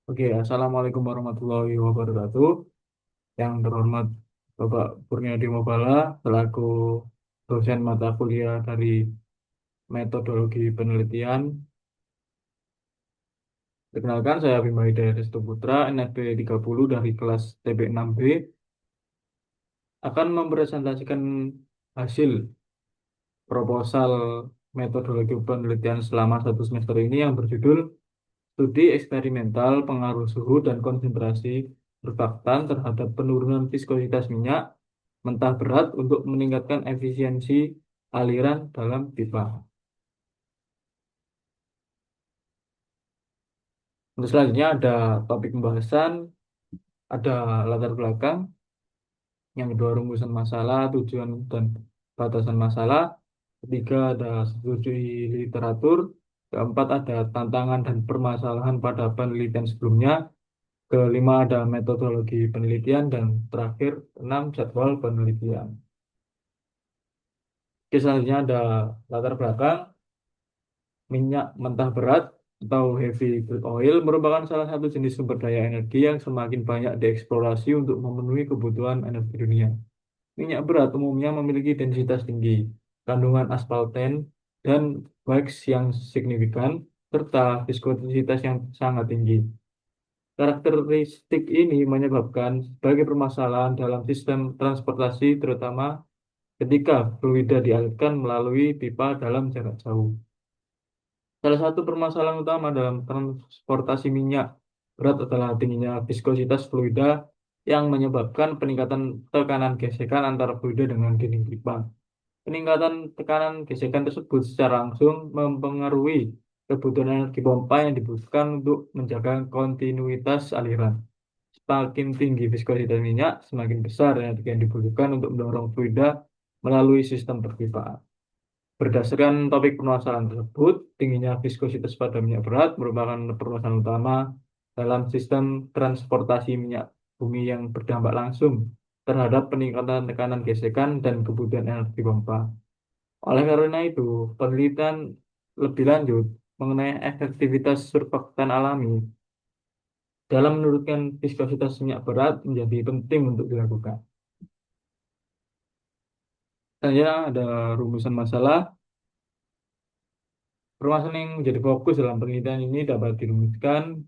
Oke, Assalamualaikum warahmatullahi wabarakatuh. Yang terhormat Bapak Kurniadi Mobala, selaku dosen mata kuliah dari metodologi penelitian. Perkenalkan, saya Bima Hidayat Restu Putra, NFP 30 dari kelas TB6B, akan mempresentasikan hasil proposal metodologi penelitian selama satu semester ini yang berjudul Studi eksperimental pengaruh suhu dan konsentrasi surfaktan terhadap penurunan viskositas minyak mentah berat untuk meningkatkan efisiensi aliran dalam pipa. Untuk selanjutnya ada topik pembahasan, ada latar belakang, yang kedua rumusan masalah, tujuan dan batasan masalah, ketiga ada studi literatur, keempat ada tantangan dan permasalahan pada penelitian sebelumnya, kelima ada metodologi penelitian, dan terakhir enam jadwal penelitian. Oke, selanjutnya ada latar belakang. Minyak mentah berat atau heavy crude oil merupakan salah satu jenis sumber daya energi yang semakin banyak dieksplorasi untuk memenuhi kebutuhan energi dunia. Minyak berat umumnya memiliki densitas tinggi, kandungan aspalten dan wax yang signifikan, serta viskositas yang sangat tinggi. Karakteristik ini menyebabkan sebagai permasalahan dalam sistem transportasi, terutama ketika fluida dialirkan melalui pipa dalam jarak jauh. Salah satu permasalahan utama dalam transportasi minyak berat adalah tingginya viskositas fluida yang menyebabkan peningkatan tekanan gesekan antara fluida dengan dinding pipa. Peningkatan tekanan gesekan tersebut secara langsung mempengaruhi kebutuhan energi pompa yang dibutuhkan untuk menjaga kontinuitas aliran. Semakin tinggi viskositas minyak, semakin besar energi yang dibutuhkan untuk mendorong fluida melalui sistem perpipaan. Berdasarkan topik permasalahan tersebut, tingginya viskositas pada minyak berat merupakan permasalahan utama dalam sistem transportasi minyak bumi yang berdampak langsung terhadap peningkatan tekanan gesekan dan kebutuhan energi pompa. Oleh karena itu, penelitian lebih lanjut mengenai efektivitas surfaktan alami dalam menurunkan viskositas minyak berat menjadi penting untuk dilakukan. Saya ada rumusan masalah. Permasalahan yang menjadi fokus dalam penelitian ini dapat dirumuskan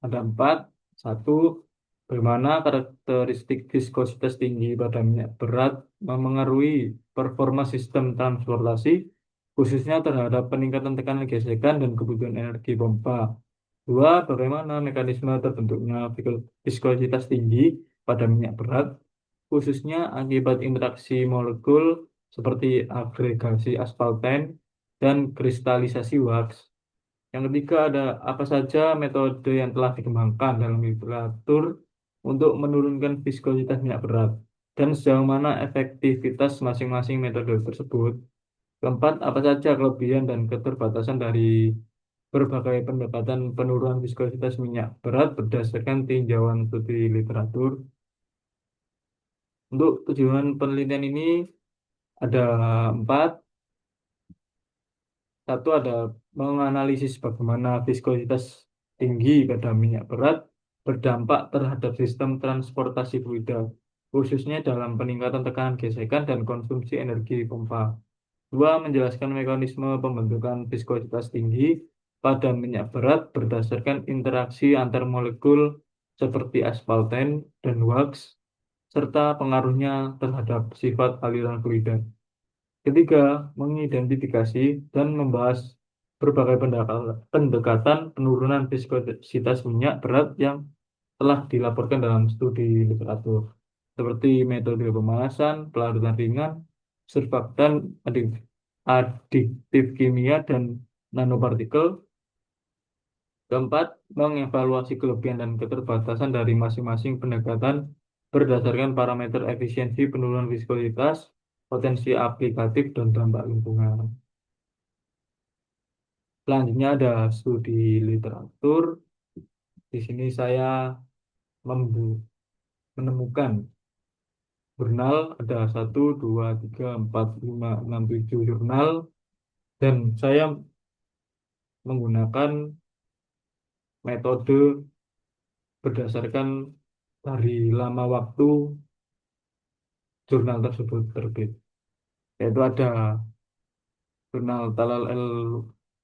ada empat. Satu, bagaimana karakteristik viskositas tinggi pada minyak berat memengaruhi performa sistem transportasi, khususnya terhadap peningkatan tekanan gesekan dan kebutuhan energi pompa. Dua, bagaimana mekanisme terbentuknya viskositas tinggi pada minyak berat, khususnya akibat interaksi molekul seperti agregasi aspalten dan kristalisasi wax. Yang ketiga ada apa saja metode yang telah dikembangkan dalam literatur untuk menurunkan viskositas minyak berat dan sejauh mana efektivitas masing-masing metode tersebut. Keempat, apa saja kelebihan dan keterbatasan dari berbagai pendekatan penurunan viskositas minyak berat berdasarkan tinjauan studi literatur. Untuk tujuan penelitian ini ada empat. Satu ada menganalisis bagaimana viskositas tinggi pada minyak berat berdampak terhadap sistem transportasi fluida, khususnya dalam peningkatan tekanan gesekan dan konsumsi energi pompa. Dua, menjelaskan mekanisme pembentukan viskositas tinggi pada minyak berat berdasarkan interaksi antar molekul seperti aspalten dan wax, serta pengaruhnya terhadap sifat aliran fluida. Ketiga, mengidentifikasi dan membahas berbagai pendekatan penurunan viskositas minyak berat yang telah dilaporkan dalam studi literatur, seperti metode pemanasan, pelarutan ringan, surfaktan, adiktif kimia, dan nanopartikel. Keempat, mengevaluasi kelebihan dan keterbatasan dari masing-masing pendekatan berdasarkan parameter efisiensi penurunan viskositas, potensi aplikatif, dan dampak lingkungan. Selanjutnya ada studi literatur. Di sini saya menemukan jurnal, ada satu, dua, tiga, empat, lima, enam, tujuh jurnal, dan saya menggunakan metode berdasarkan dari lama waktu jurnal tersebut terbit. Yaitu ada jurnal Talal El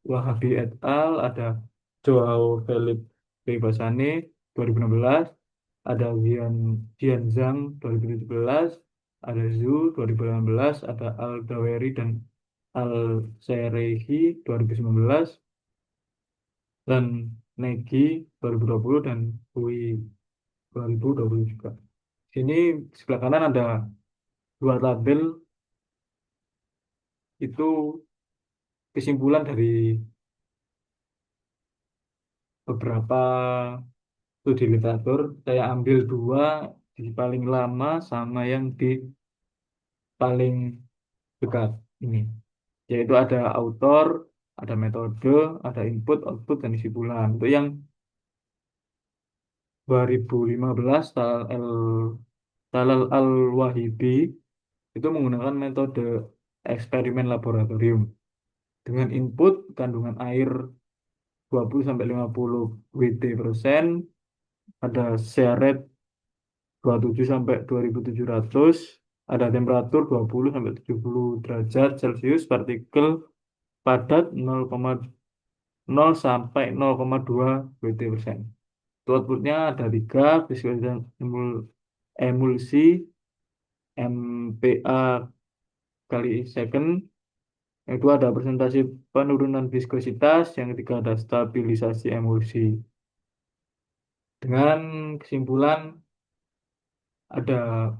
Wahabi et al, ada Joao Felipe Basane 2016, ada Jian Zhang 2017, ada Zhu 2018, ada Al Daweri dan Al Serehi 2019, dan Negi 2020 dan Hui 2020 juga. Sini di sebelah kanan ada dua tabel, itu kesimpulan dari beberapa studi literatur. Saya ambil dua di paling lama sama yang di paling dekat ini. Yaitu ada author, ada metode, ada input, output, dan kesimpulan. Untuk yang 2015 Talal Al-Wahibi itu menggunakan metode eksperimen laboratorium dengan input kandungan air 20 sampai 50 Wt%, ada share rate 27 sampai 2700, ada temperatur 20 sampai 70 derajat Celcius, partikel padat 0,0 sampai 0,2 Wt%. Untuk outputnya ada tiga, viskositas emulsi MPa kali second. Yang kedua ada presentasi penurunan viskositas, yang ketiga ada stabilisasi emulsi. Dengan kesimpulan ada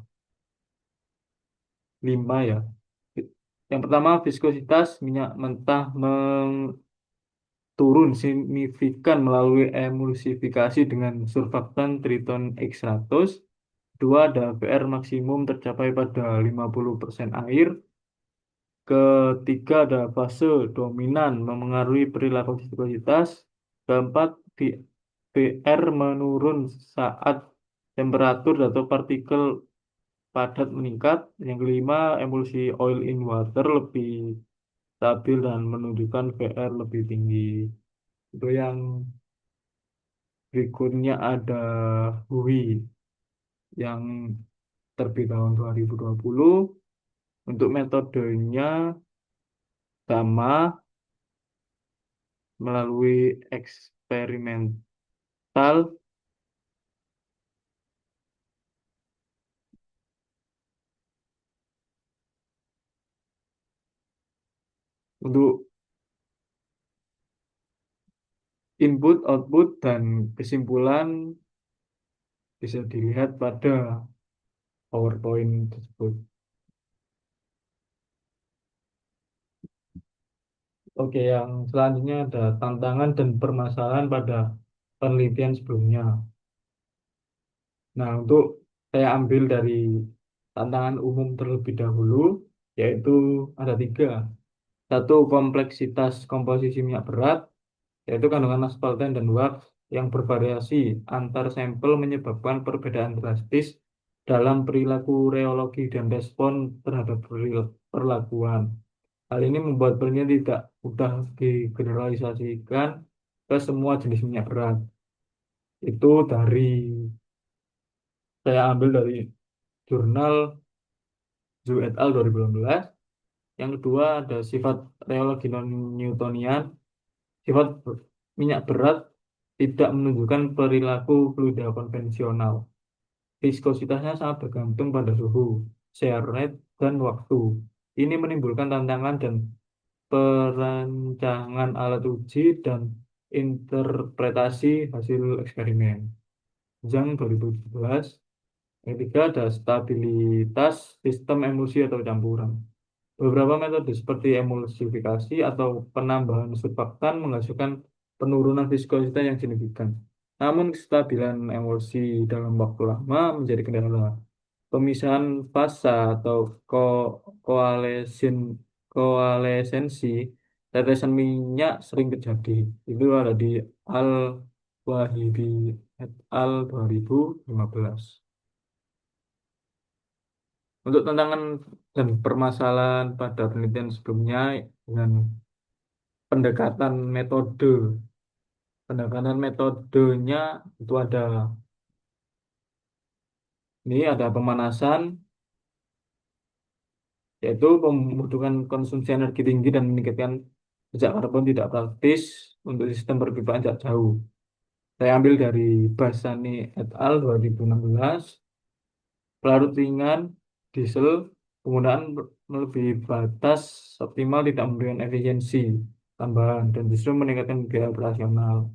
5 ya. Yang pertama, viskositas minyak mentah turun signifikan melalui emulsifikasi dengan surfaktan triton X100. Dua, ada PR maksimum tercapai pada 50% air. Ketiga, ada fase dominan memengaruhi perilaku viskositas. Keempat, PR menurun saat temperatur atau partikel padat meningkat. Yang kelima, emulsi oil in water lebih stabil dan menunjukkan VR lebih tinggi. Itu yang berikutnya ada Hui yang terbit tahun 2020. Untuk metodenya sama, melalui eksperimental. Untuk input, output, dan kesimpulan bisa dilihat pada PowerPoint tersebut. Oke, yang selanjutnya ada tantangan dan permasalahan pada penelitian sebelumnya. Nah, untuk saya ambil dari tantangan umum terlebih dahulu, yaitu ada tiga. Satu, kompleksitas komposisi minyak berat, yaitu kandungan aspalten dan wax yang bervariasi antar sampel menyebabkan perbedaan drastis dalam perilaku reologi dan respon terhadap perlakuan. Hal ini membuat penelitian tidak mudah digeneralisasikan ke semua jenis minyak berat. Itu saya ambil dari jurnal Zhu et al. 2018. Yang kedua ada sifat reologi non-Newtonian. Sifat minyak berat tidak menunjukkan perilaku fluida konvensional. Viskositasnya sangat bergantung pada suhu, shear rate, dan waktu. Ini menimbulkan tantangan dan perancangan alat uji dan interpretasi hasil eksperimen. Zhang 2017. Yang ketiga ada stabilitas sistem emulsi atau campuran. Beberapa metode seperti emulsifikasi atau penambahan surfaktan menghasilkan penurunan viskositas yang signifikan. Namun kestabilan emulsi dalam waktu lama menjadi kendala. Pemisahan fasa atau koalescen koalesensi tetesan minyak sering terjadi. Itu ada di Al-Wahibi et al. 2015. Untuk tantangan dan permasalahan pada penelitian sebelumnya dengan pendekatan metode. Pendekatan metodenya itu ada Ini ada pemanasan, yaitu membutuhkan konsumsi energi tinggi dan meningkatkan jejak karbon tidak praktis untuk sistem perpipaan jarak jauh. Saya ambil dari Bassani et al. 2016. Pelarut ringan, diesel, penggunaan melebihi batas optimal tidak memberikan efisiensi tambahan dan justru meningkatkan biaya operasional.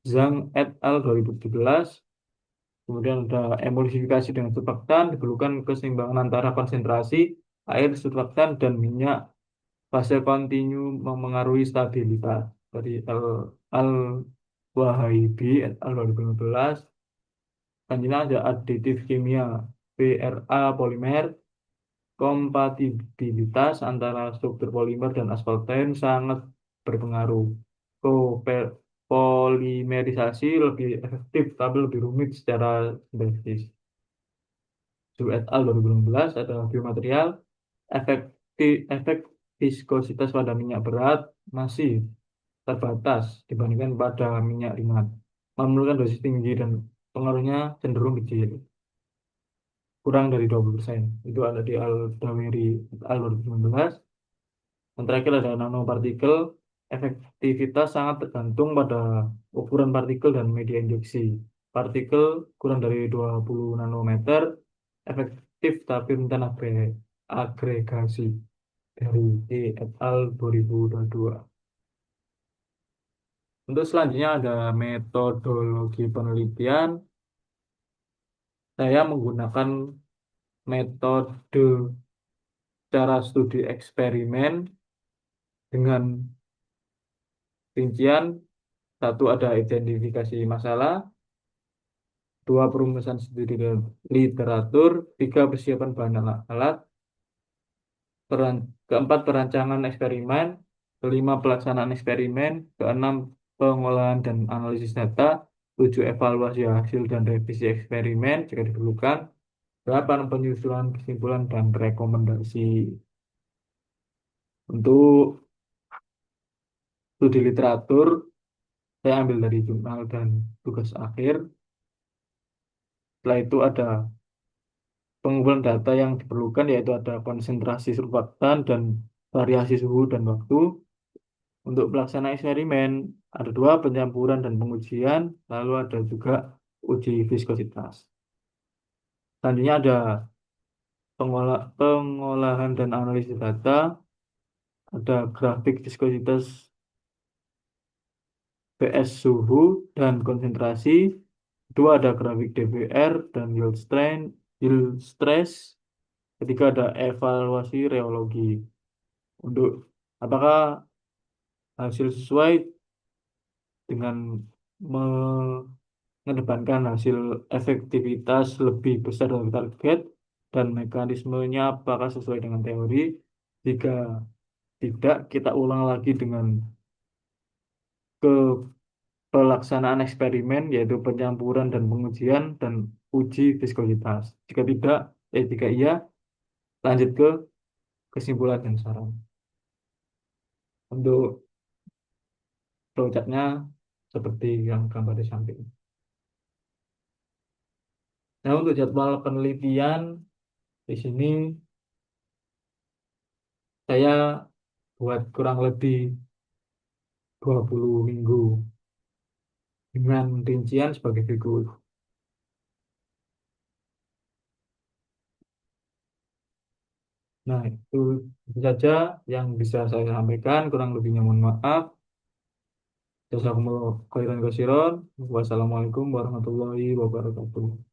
Zhang et al. 2017. Kemudian ada emulsifikasi dengan surfaktan, diperlukan keseimbangan antara konsentrasi air, surfaktan, dan minyak. Fase kontinu memengaruhi stabilitas. Dari Al Wahibi et al. 2015. Selanjutnya ada aditif kimia PRA polimer. Kompatibilitas antara struktur polimer dan aspalten sangat berpengaruh. Polimerisasi lebih efektif tapi lebih rumit secara sintetis. Zhu et al. 2016 ada biomaterial, efek viskositas pada minyak berat masih terbatas dibandingkan pada minyak ringan. Memerlukan dosis tinggi dan pengaruhnya cenderung kecil, kurang dari 20%. Itu ada di Al-Daweri Al 2019. Yang terakhir ada nanopartikel. Efektivitas sangat tergantung pada ukuran partikel dan media injeksi. Partikel kurang dari 20 nanometer efektif tapi rentan agregasi, dari T et al. 2022. Untuk selanjutnya ada metodologi penelitian. Saya menggunakan metode cara studi eksperimen dengan rincian: satu ada identifikasi masalah, dua perumusan studi dan literatur, tiga persiapan bahan alat, keempat perancangan eksperimen, kelima pelaksanaan eksperimen, keenam pengolahan dan analisis data, tujuh evaluasi hasil dan revisi eksperimen jika diperlukan, delapan penyusunan kesimpulan dan rekomendasi. Untuk studi literatur, saya ambil dari jurnal dan tugas akhir. Setelah itu ada pengumpulan data yang diperlukan, yaitu ada konsentrasi surfaktan dan variasi suhu dan waktu. Untuk pelaksanaan eksperimen ada dua, pencampuran dan pengujian, lalu ada juga uji viskositas. Selanjutnya ada pengolahan dan analisis data, ada grafik viskositas PS suhu dan konsentrasi. Kedua ada grafik dBr dan yield stress. Ketiga ada evaluasi reologi. Untuk apakah hasil sesuai dengan mengedepankan hasil efektivitas lebih besar dari target, dan mekanismenya apakah sesuai dengan teori. Jika tidak, kita ulang lagi dengan ke pelaksanaan eksperimen, yaitu pencampuran dan pengujian dan uji viskositas. Jika tidak, jika iya, lanjut ke kesimpulan dan saran. Untuk flowchart-nya seperti yang gambar di samping. Nah, untuk jadwal penelitian di sini saya buat kurang lebih 20 minggu dengan rincian sebagai berikut. Nah, itu saja yang bisa saya sampaikan. Kurang lebihnya mohon maaf. Jazakumullah khairan katsiran. Wassalamualaikum warahmatullahi wabarakatuh.